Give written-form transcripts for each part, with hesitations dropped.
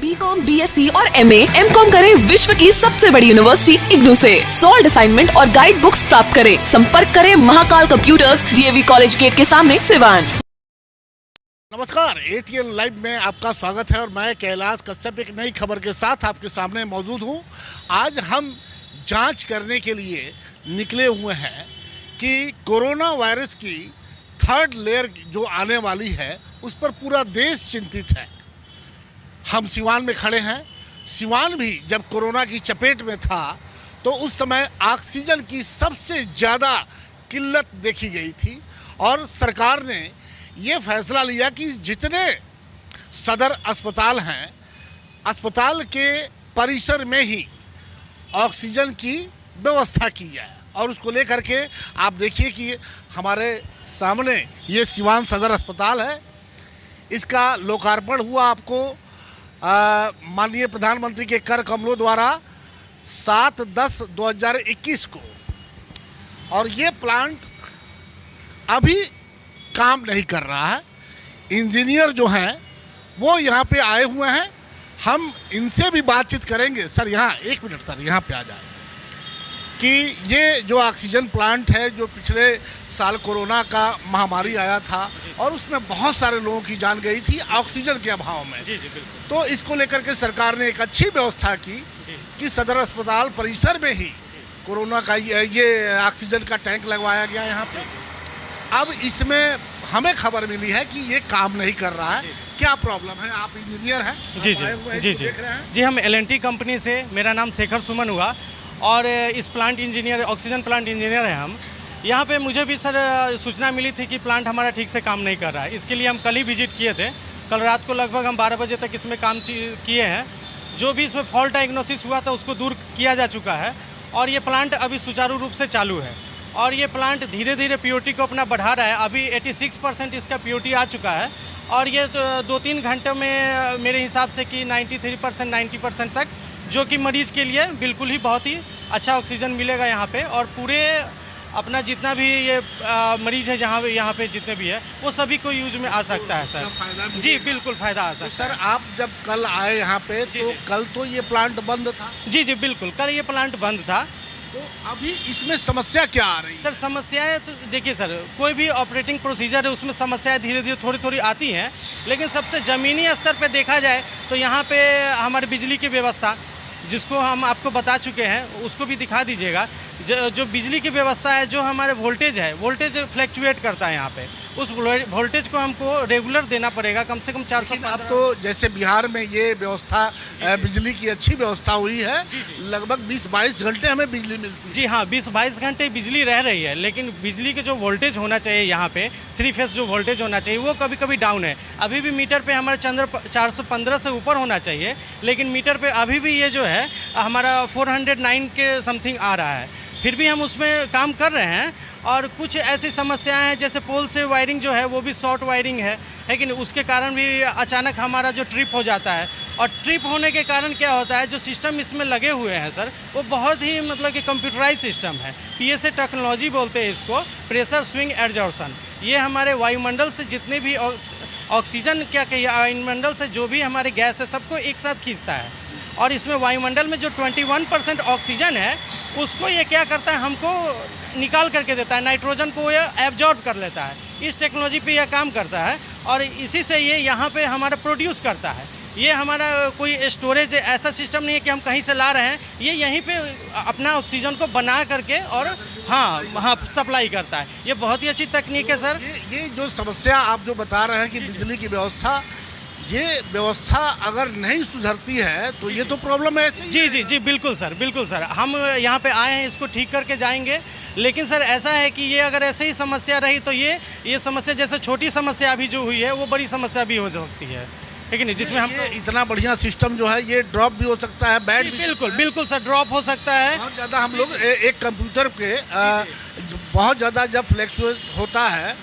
BCom, BSc और MA, MCom करें विश्व की सबसे बड़ी यूनिवर्सिटी इग्नू से। सॉल्ड असाइनमेंट और गाइड बुक्स प्राप्त करें। संपर्क करें Mahakal computers, DAV college gate के सामने, सिवान। नमस्कार, एटीएन लाइव में आपका स्वागत है और मैं कैलाश कश्यप एक नई खबर के साथ आपके सामने मौजूद हूं। आज हम जांच करने के लिए निकले हुए हैं कि कोरोना वायरस की थर्ड लेयर जो आने वाली है उस पर पूरा देश चिंतित है। हम सिवान में खड़े हैं। सिवान भी जब कोरोना की चपेट में था तो उस समय ऑक्सीजन की सबसे ज़्यादा किल्लत देखी गई थी और सरकार ने ये फैसला लिया कि जितने सदर अस्पताल हैं, अस्पताल के परिसर में ही ऑक्सीजन की व्यवस्था की जाए। और उसको लेकर के आप देखिए कि हमारे सामने ये सिवान सदर अस्पताल है। इसका लोकार्पण हुआ आपको माननीय प्रधानमंत्री के कर कमलों द्वारा 7/10/2021 को। और ये प्लांट अभी काम नहीं कर रहा है। इंजीनियर जो हैं वो यहाँ पे आए हुए हैं। हम इनसे भी बातचीत करेंगे। सर यहाँ एक मिनट, सर यहाँ पे आ जाए कि ये जो ऑक्सीजन प्लांट है जो पिछले साल कोरोना का महामारी आया था और उसमें बहुत सारे लोगों की जान गई थी ऑक्सीजन के अभाव में। जी बिल्कुल। तो इसको लेकर के सरकार ने एक अच्छी व्यवस्था की कि सदर अस्पताल परिसर में ही कोरोना का ये ऑक्सीजन का टैंक लगवाया गया यहाँ पे। अब इसमें हमें खबर मिली है कि ये काम नहीं कर रहा है। क्या प्रॉब्लम है? आप इंजीनियर हैं? जी देख रहे हैं? जी, हम एल&टी कंपनी से, मेरा नाम शेखर सुमन हुआ और इस plant engineer, oxygen plant engineer हैं हम। यहाँ पे मुझे भी सर सूचना मिली थी कि प्लांट हमारा ठीक से काम नहीं कर रहा है। इसके लिए हम कल ही विजिट किए थे। कल रात को लगभग हम 12 बजे तक इसमें काम किए हैं। जो भी इसमें फॉल्ट डायग्नोसिस हुआ था उसको दूर किया जा चुका है और ये प्लांट अभी सुचारू रूप से चालू है। और ये प्लांट धीरे धीरे पीओटी को अपना बढ़ा रहा है। अभी 86% इसका पीओटी आ चुका है और ये तो 2-3 घंटे में मेरे हिसाब से कि 93% 90% तक, जो कि मरीज़ के लिए बिल्कुल ही बहुत ही अच्छा ऑक्सीजन मिलेगा यहाँ पे। और पूरे अपना जितना भी ये मरीज़ है जहाँ यहाँ पे जितने भी है वो सभी को यूज में आ सकता है सर। जी बिल्कुल फ़ायदा आ सकता है। सर आप जब कल आए यहाँ पे तो कल तो ये प्लांट बंद था। जी बिल्कुल, कल ये प्लांट बंद था। तो अभी इसमें समस्या क्या आ रही है? सर समस्याएं तो देखिए सर, कोई भी ऑपरेटिंग प्रोसीजर है उसमें समस्याएं धीरे धीरे थोड़ी थोड़ी आती हैं, लेकिन सबसे ज़मीनी स्तर पे देखा जाए तो यहाँ पे हमारी बिजली की व्यवस्था, जिसको हम आपको बता चुके हैं, उसको भी दिखा दीजिएगा। जो बिजली की व्यवस्था है, जो हमारे वोल्टेज है, वोल्टेज फ्लैक्चुएट करता है यहाँ पे। उस वोल्टेज को हमको रेगुलर देना पड़ेगा, कम से कम 400। अब तो जैसे बिहार में ये व्यवस्था बिजली की अच्छी व्यवस्था हुई है। लगभग 20-22 घंटे हमें बिजली मिलती है। जी हाँ, 20-22 घंटे बिजली रह रही है, लेकिन बिजली के जो वोल्टेज होना चाहिए यहाँ पे 3 फेस जो वोल्टेज होना चाहिए वो कभी कभी डाउन है। अभी भी मीटर पे हमारा 415 से ऊपर होना चाहिए, लेकिन मीटर पे अभी भी ये जो है हमारा 409 के समथिंग आ रहा है। फिर भी हम उसमें काम कर रहे हैं। और कुछ ऐसी समस्याएं हैं जैसे पोल से वायरिंग जो है वो भी शॉर्ट वायरिंग है कि उसके कारण भी अचानक हमारा जो ट्रिप हो जाता है। और ट्रिप होने के कारण क्या होता है, जो सिस्टम इसमें लगे हुए हैं सर वो बहुत ही मतलब कि कंप्यूटराइज सिस्टम है। पीएसए टेक्नोलॉजी बोलते हैं इसको, प्रेशर स्विंग एडजॉर्शन। ये हमारे वायुमंडल से जितने भी ऑक्सीजन क्या कहिए, वायुमंडल से जो भी हमारे गैस है सबको एक साथ खींचता है। और इसमें वायुमंडल में जो 21% ऑक्सीजन है उसको ये क्या करता है, हमको निकाल करके देता है, नाइट्रोजन को ये एब्जॉर्ब कर लेता है। इस टेक्नोलॉजी पे यह काम करता है और इसी से ये यहाँ पे हमारा प्रोड्यूस करता है। ये हमारा कोई स्टोरेज ऐसा सिस्टम नहीं है कि हम कहीं से ला रहे हैं, ये यहीं पे अपना ऑक्सीजन को बना करके और हाँ सप्लाई करता है। ये बहुत ही अच्छी तकनीक है सर। ये जो समस्या आप जो बता रहे हैं कि बिजली की व्यवस्था, ये व्यवस्था अगर नहीं सुधरती है तो ये तो प्रॉब्लम है। जी बिल्कुल सर, बिल्कुल सर। हम यहाँ पे आए हैं, इसको ठीक करके जाएंगे। लेकिन सर ऐसा है कि ये अगर ऐसे ही समस्या रही तो ये समस्या जैसे छोटी समस्या अभी जो हुई है वो बड़ी समस्या भी हो सकती है, ठीक है नहीं, जिसमें हम इतना बढ़िया सिस्टम जो है ये ड्रॉप भी हो सकता है, बैड भी। बिल्कुल सर, ड्रॉप हो सकता है। बहुत ज़्यादा हम लोग एक कंप्यूटर के बहुत ज़्यादा जब फ्लैक्चुएट होता है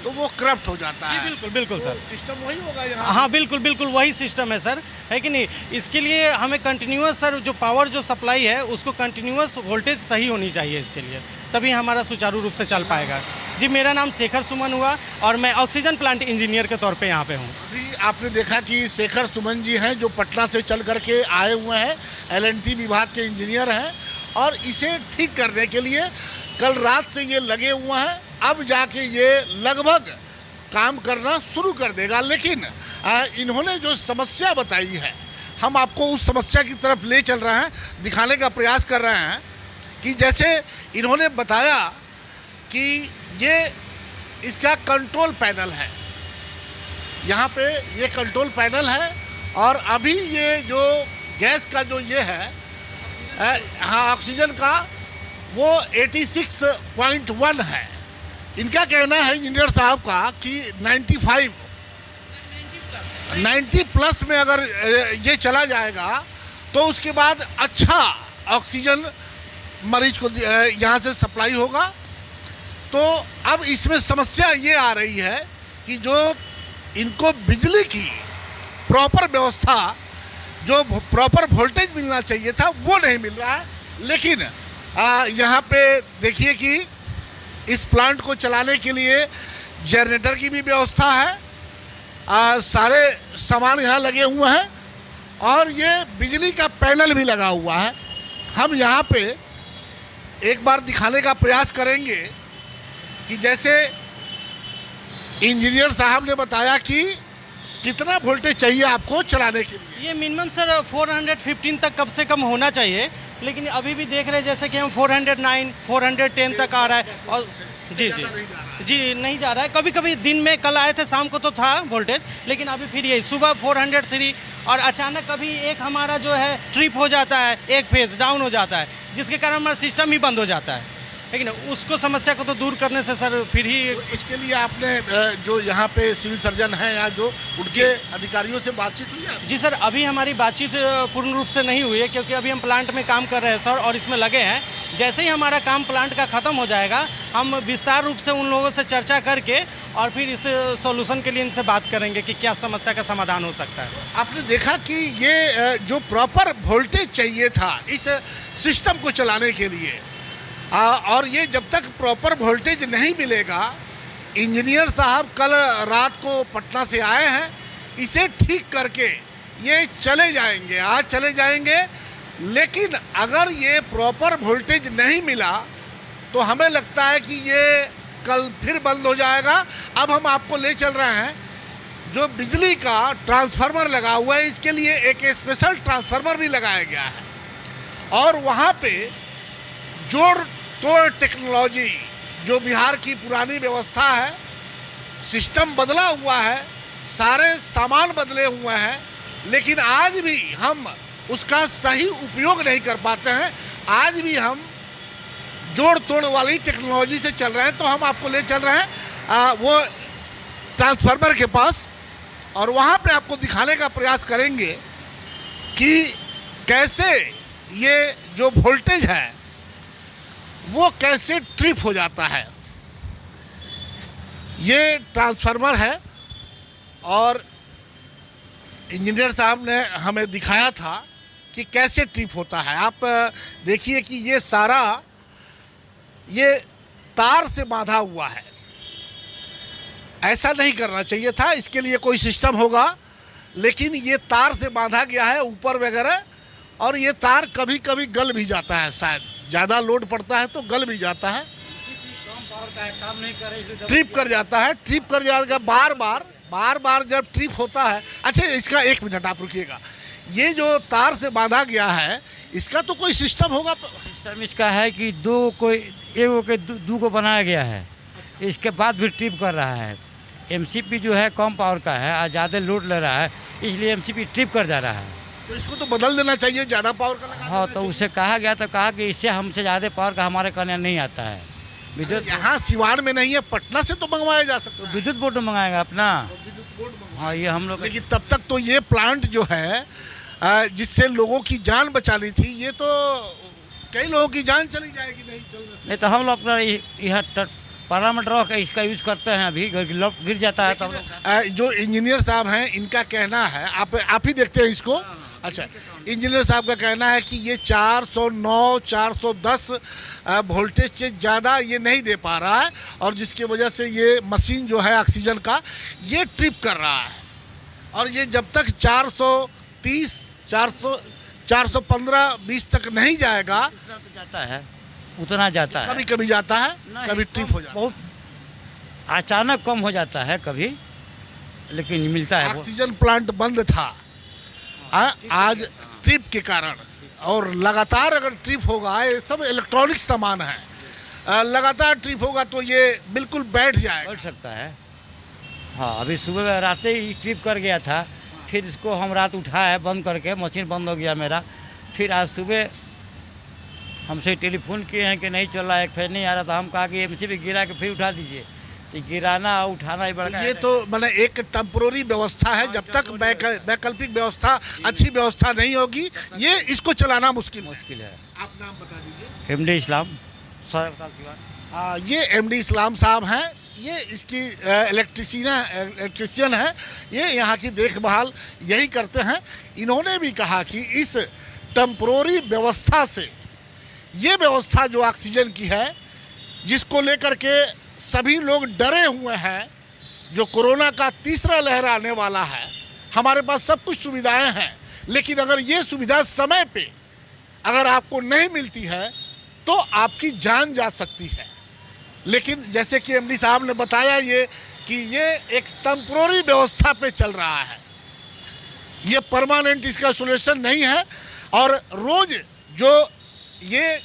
तो वो करप्ट हो जाता है। बिल्कुल सर, सिस्टम वही होगा यहाँ। हाँ बिल्कुल वही सिस्टम है सर, है कि नहीं। इसके लिए हमें कंटिन्यूअस सर जो पावर जो सप्लाई है उसको कंटिन्यूअस वोल्टेज सही होनी चाहिए इसके लिए, तभी हमारा सुचारू रूप से चल पाएगा। जी मेरा नाम शेखर सुमन हुआ और मैं ऑक्सीजन प्लांट इंजीनियर के तौर पे यहाँ पे हूँ। अभी आपने देखा कि शेखर सुमन जी हैं जो पटना से चल करके आए हुए हैं, एल&टी विभाग के इंजीनियर हैं और इसे ठीक करने के लिए कल रात से ये लगे हुए हैं। अब जाके ये लगभग काम करना शुरू कर देगा। लेकिन इन्होंने जो समस्या बताई है, हम आपको उस समस्या की तरफ ले चल रहे हैं, दिखाने का प्रयास कर रहे हैं कि जैसे इन्होंने बताया कि ये इसका कंट्रोल पैनल है, यहाँ पे ये कंट्रोल पैनल है और अभी ये जो गैस का जो ये है हाँ ऑक्सीजन का वो 86.1 है। इनका कहना है इंजीनियर साहब का कि 90 प्लस में अगर ये चला जाएगा तो उसके बाद अच्छा ऑक्सीजन मरीज को यहाँ से सप्लाई होगा। तो अब इसमें समस्या ये आ रही है कि जो इनको बिजली की प्रॉपर व्यवस्था, जो प्रॉपर वोल्टेज मिलना चाहिए था वो नहीं मिल रहा है। लेकिन यहाँ पे देखिए कि इस प्लांट को चलाने के लिए जनरेटर की भी व्यवस्था है, सारे सामान यहाँ लगे हुए हैं और ये बिजली का पैनल भी लगा हुआ है। हम यहाँ पे एक बार दिखाने का प्रयास करेंगे कि जैसे इंजीनियर साहब ने बताया कि कितना वोल्टेज चाहिए आपको चलाने के लिए। ये मिनिमम सर 415 तक कम से कम होना चाहिए, लेकिन अभी भी देख रहे हैं जैसे कि हम 409, 410 तक आ रहा है। और जी नहीं जा रहा है। कभी कभी दिन में कल आए थे शाम को तो था वोल्टेज, लेकिन अभी फिर यही सुबह 403 और अचानक कभी एक हमारा जो है ट्रिप हो जाता है, एक फेज डाउन हो जाता है, जिसके कारण हमारा सिस्टम ही बंद हो जाता है। लेकिन उसको समस्या को तो दूर करने से सर फिर ही इसके लिए आपने जो यहाँ पे सिविल सर्जन हैं या जो उनके अधिकारियों से बातचीत हुई है? जी सर, अभी हमारी बातचीत पूर्ण रूप से नहीं हुई है क्योंकि अभी हम प्लांट में काम कर रहे हैं सर और इसमें लगे हैं। जैसे ही हमारा काम प्लांट का ख़त्म हो जाएगा हम विस्तार रूप से उन लोगों से चर्चा करके और फिर इस सॉल्यूशन के लिए इनसे बात करेंगे कि क्या समस्या का समाधान हो सकता है। आपने देखा कि ये जो प्रॉपर वोल्टेज चाहिए था इस सिस्टम को चलाने के लिए और ये जब तक प्रॉपर वोल्टेज नहीं मिलेगा, इंजीनियर साहब कल रात को पटना से आए हैं, इसे ठीक करके ये चले जाएंगे, आज चले जाएंगे। लेकिन अगर ये प्रॉपर वोल्टेज नहीं मिला तो हमें लगता है कि ये कल फिर बंद हो जाएगा। अब हम आपको ले चल रहे हैं जो बिजली का ट्रांसफार्मर लगा हुआ है, इसके लिए एक स्पेशल ट्रांसफार्मर भी लगाया गया है और वहाँ पे जोड़ तोड़ टेक्नोलॉजी, जो बिहार की पुरानी व्यवस्था है, सिस्टम बदला हुआ है, सारे सामान बदले हुए हैं, लेकिन आज भी हम उसका सही उपयोग नहीं कर पाते हैं। आज भी हम जोड़ तोड़ वाली टेक्नोलॉजी से चल रहे हैं। तो हम आपको ले चल रहे हैं वो ट्रांसफार्मर के पास और वहाँ पे आपको दिखाने का प्रयास करेंगे कि कैसे ये जो वोल्टेज है वो कैसे ट्रिप हो जाता है। ये ट्रांसफार्मर है और इंजीनियर साहब ने हमें दिखाया था कि कैसे ट्रिप होता है। आप देखिए कि ये सारा ये तार से बांधा हुआ है, ऐसा नहीं करना चाहिए था, इसके लिए कोई सिस्टम होगा, लेकिन ये तार से बांधा गया है ऊपर वगैरह और ये तार कभी कभी गल भी जाता है, शायद ज़्यादा लोड पड़ता है तो गल भी जाता है, ट्रिप कर जाता है, ट्रिप कर जाएगा बार बार जब ट्रिप होता है। अच्छा, इसका एक मिनट आप रुकिएगा, ये जो तार से बांधा गया है इसका तो कोई सिस्टम होगा? सिस्टम इसका है कि दो को बनाया गया है, इसके बाद भी ट्रिप कर रहा है। एमसीपी जो है कम पावर का है और ज़्यादा लोड ले रहा है, इसलिए एमसीपी ट्रिप कर जा रहा है। तो इसको तो बदल देना चाहिए, ज़्यादा पावर का लगा। हाँ, तो उसे कहा गया तो कहा कि इससे हमसे ज़्यादा पावर का हमारे करने नहीं आता है। विद्युत यहाँ सिवान में नहीं है, पटना से तो मंगवाया जा सकता है। विद्युत बोर्ड मंगाएगा अपना। हाँ, ये हम लोग। लेकिन तब तक तो ये प्लांट जो है जिससे लोगों की जान बचानी थी, ये तो कई लोगों की जान चली जाएगी नहीं चलने से। नहीं तो हम लोग अपना यहाँ पैरामीटर का इसका यूज़ करते हैं, अभी गिर जाता है तब। जो इंजीनियर साहब हैं इनका कहना है, आप ही देखते हैं इसको। अच्छा, इंजीनियर साहब का कहना है कि ये 409 410 वोल्टेज से ज़्यादा ये नहीं दे पा रहा है और जिसकी वजह से ये मशीन जो है ऑक्सीजन का ये ट्रिप कर रहा है। और ये जब तक 430, 400, 415, 20 तक नहीं जाएगा, उतना तो जाता है, उतना जाता है। कभी कभी जाता है, नहीं, कभी ट्रिप हो जाता है। बहुत अचानक कम हो जाता है कभी, लेकिन मिलता है वो। ऑक्सीजन प्लांट बंद था आज ट्रिप के कारण, और लगातार अगर ट्रिप होगा, ये सब इलेक्ट्रॉनिक सामान है, लगातार ट्रिप होगा तो ये बिल्कुल बैठ जाएगा। बैठ सकता है। हाँ, अभी सुबह रात ही ट्रिप कर गया था, फिर इसको हम रात उठाया बंद करके, मशीन बंद हो गया मेरा। फिर आज सुबह हमसे टेलीफोन किए हैं कि नहीं चल रहा है, एक फैन नहीं आ रहा था। हम कहा कि एमसीबी गिरा के फिर उठा दीजिए। तो गिराना उठाना ही बड़ा, ये तो मैंने एक टेम्पोररी व्यवस्था है, जब तक वैकल्पिक व्यवस्था, अच्छी व्यवस्था नहीं होगी, ये इसको चलाना मुश्किल है। आप नाम बता दीजिए। एमडी इस्लाम, सदर अस्पताल सिवान। ये एमडी इस्लाम साहब हैं, ये इसकी इलेक्ट्रिशियन है, ये यहाँ की देखभाल यही करते हैं। इन्होंने भी कहा कि इस टेम्पोररी व्यवस्था से, ये व्यवस्था जो ऑक्सीजन की है, जिसको लेकर के सभी लोग डरे हुए हैं, जो कोरोना का तीसरा लहर आने वाला है, हमारे पास सब कुछ सुविधाएं हैं, लेकिन अगर ये सुविधा समय पे अगर आपको नहीं मिलती है तो आपकी जान जा सकती है। लेकिन जैसे कि एमडी साहब ने बताया ये कि ये एक टेम्पोररी व्यवस्था पे चल रहा है, ये परमानेंट इसका सोल्यूशन नहीं है। और रोज जो ये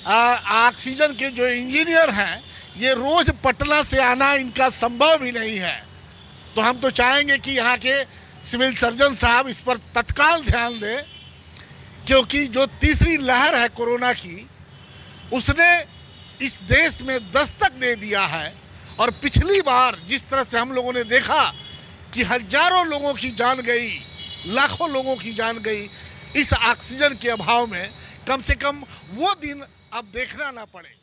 ऑक्सीजन के जो इंजीनियर हैं, ये रोज पटना से आना इनका संभव भी नहीं है। तो हम तो चाहेंगे कि यहाँ के सिविल सर्जन साहब इस पर तत्काल ध्यान दें, क्योंकि जो तीसरी लहर है कोरोना की, उसने इस देश में दस्तक दे दिया है। और पिछली बार जिस तरह से हम लोगों ने देखा कि हजारों लोगों की जान गई, लाखों लोगों की जान गई इस ऑक्सीजन के अभाव में, कम से कम वो दिन अब देखना ना पड़े।